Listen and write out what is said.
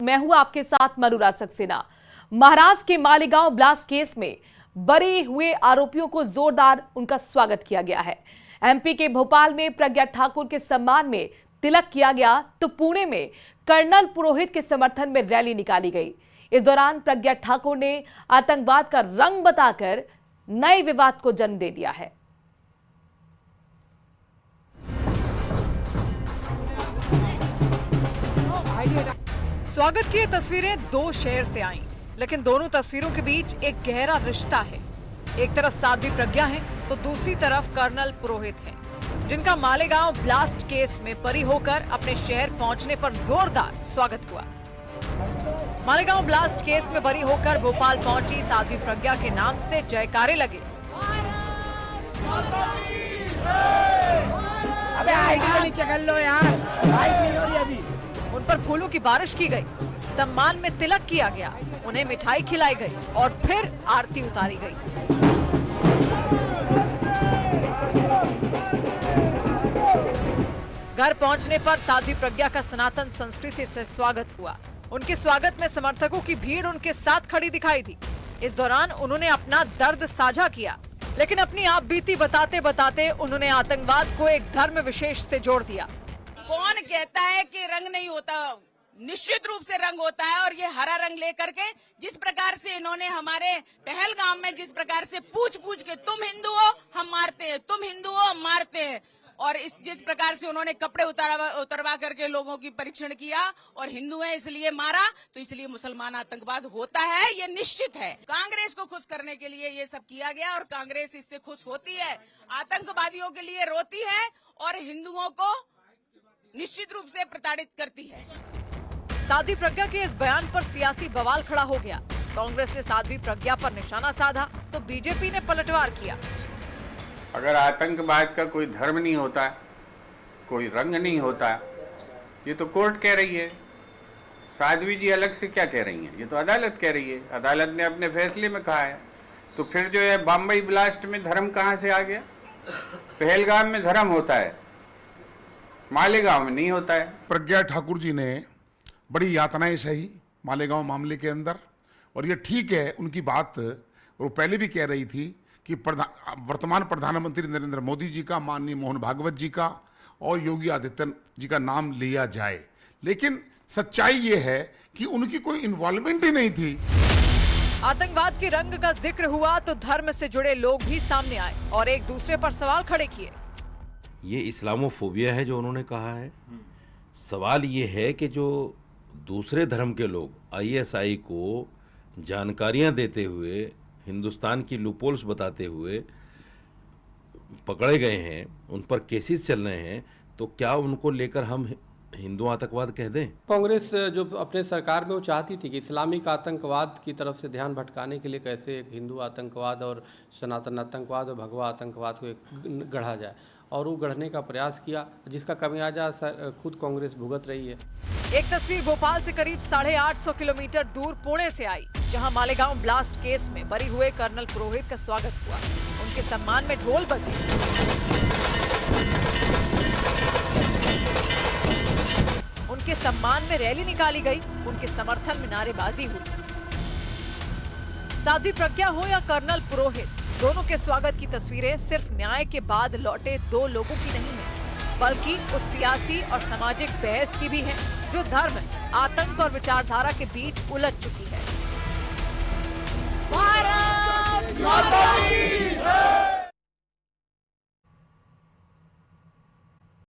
मैं हूं आपके साथ मनुरा सक्सेना। महाराष्ट्र के मालेगांव ब्लास्ट केस में बरी हुए आरोपियों को जोरदार उनका स्वागत किया गया है। एमपी के भोपाल में प्रज्ञा ठाकुर के सम्मान में तिलक किया गया तो पुणे में कर्नल पुरोहित के समर्थन में रैली निकाली गई। इस दौरान प्रज्ञा ठाकुर ने आतंकवाद का रंग बताकर नए विवाद को जन्म दे दिया है। स्वागत की ये तस्वीरें दो शहर से आईं, लेकिन दोनों तस्वीरों के बीच एक गहरा रिश्ता है। एक तरफ साध्वी प्रज्ञा है तो दूसरी तरफ कर्नल पुरोहित हैं, जिनका मालेगांव ब्लास्ट केस में बरी होकर अपने शहर पहुंचने पर जोरदार स्वागत हुआ। मालेगांव ब्लास्ट केस में बरी होकर भोपाल पहुंची साध्वी प्रज्ञा के नाम से जयकारे लगे। अबे आएगी चल लो यार, बाइक नहीं हो रही अभी। उन पर फूलों की बारिश की गई, सम्मान में तिलक किया गया, उन्हें मिठाई खिलाई गई और फिर आरती उतारी गई। घर पहुंचने पर साध्वी प्रज्ञा का सनातन संस्कृति से स्वागत हुआ। उनके स्वागत में समर्थकों की भीड़ उनके साथ खड़ी दिखाई दी। इस दौरान उन्होंने अपना दर्द साझा किया, लेकिन अपनी आप बीती बताते बताते उन्होंने आतंकवाद को एक धर्म विशेष से जोड़ दिया। कौन कहता है कि रंग नहीं होता? निश्चित रूप से रंग होता है। और ये हरा रंग लेकर के जिस प्रकार से इन्होंने हमारे पहलगाम में जिस प्रकार से पूछ पूछ के तुम हिंदू हो हम मारते हैं, तुम हिंदू हो हम मारते हैं, और जिस प्रकार से उन्होंने कपड़े उतरवा करके लोगों की परीक्षण किया और हिंदू है इसलिए मारा, तो इसलिए मुसलमान आतंकवाद होता है, ये निश्चित है। कांग्रेस को खुश करने के लिए ये सब किया गया और कांग्रेस इससे खुश होती है, आतंकवादियों के लिए रोती है और हिंदुओं को निश्चित रूप से प्रताड़ित करती है। साध्वी प्रज्ञा के इस बयान पर सियासी बवाल खड़ा हो गया। कांग्रेस ने साध्वी प्रज्ञा पर निशाना साधा तो बीजेपी ने पलटवार किया। अगर आतंकवाद का कोई धर्म नहीं होता, कोई रंग नहीं होता, ये तो कोर्ट कह रही है। साध्वी जी अलग से क्या कह रही हैं? ये तो अदालत कह रही है। अदालत ने अपने फैसले में कहा है। तो फिर जो है बम्बई ब्लास्ट में धर्म कहाँ से आ गया? पहलगाम में धर्म होता है, मालेगांव में नहीं होता है। प्रज्ञा ठाकुर जी ने बड़ी यातनाएं सही मालेगांव मामले के अंदर, और ये ठीक है उनकी बात। वो पहले भी कह रही थी कि वर्तमान प्रधानमंत्री नरेंद्र मोदी जी का, माननीय मोहन भागवत जी का और योगी आदित्यनाथ जी का नाम लिया जाए, लेकिन सच्चाई ये है कि उनकी कोई इन्वॉल्वमेंट ही नहीं थी। आतंकवाद के रंग का जिक्र हुआ तो धर्म से जुड़े लोग भी सामने आए और एक दूसरे पर सवाल खड़े किए। ये इस्लामोफोबिया है जो उन्होंने कहा है। सवाल ये है कि जो दूसरे धर्म के लोग आईएसआई को जानकारियां देते हुए, हिंदुस्तान की लूपोल्स बताते हुए पकड़े गए हैं, उन पर केसेस चल रहे हैं, तो क्या उनको लेकर हम हिंदू आतंकवाद कह दें? कांग्रेस जो अपने सरकार में वो चाहती थी कि इस्लामिक आतंकवाद की तरफ से ध्यान भटकाने के लिए कैसे एक हिंदू आतंकवाद और सनातन आतंकवाद और भगवा आतंकवाद को एक गढ़ा जाए, और वो गढ़ने का प्रयास किया, जिसका कमियाजा खुद कांग्रेस भुगत रही है। एक तस्वीर भोपाल से करीब 850 किलोमीटर दूर पुणे से आई, जहां मालेगांव ब्लास्ट केस में बरी हुए कर्नल पुरोहित का स्वागत हुआ। उनके सम्मान में ढोल बजे, उनके सम्मान में रैली निकाली गई, उनके समर्थन में नारेबाजी हुई। साध्वी प्रज्ञा हो या कर्नल पुरोहित, दोनों के स्वागत की तस्वीरें सिर्फ न्याय के बाद लौटे दो लोगों की नहीं है, बल्कि उस सियासी और सामाजिक बहस की भी है जो धर्म, आतंक और विचारधारा के बीच उलझ चुकी है। भारत माता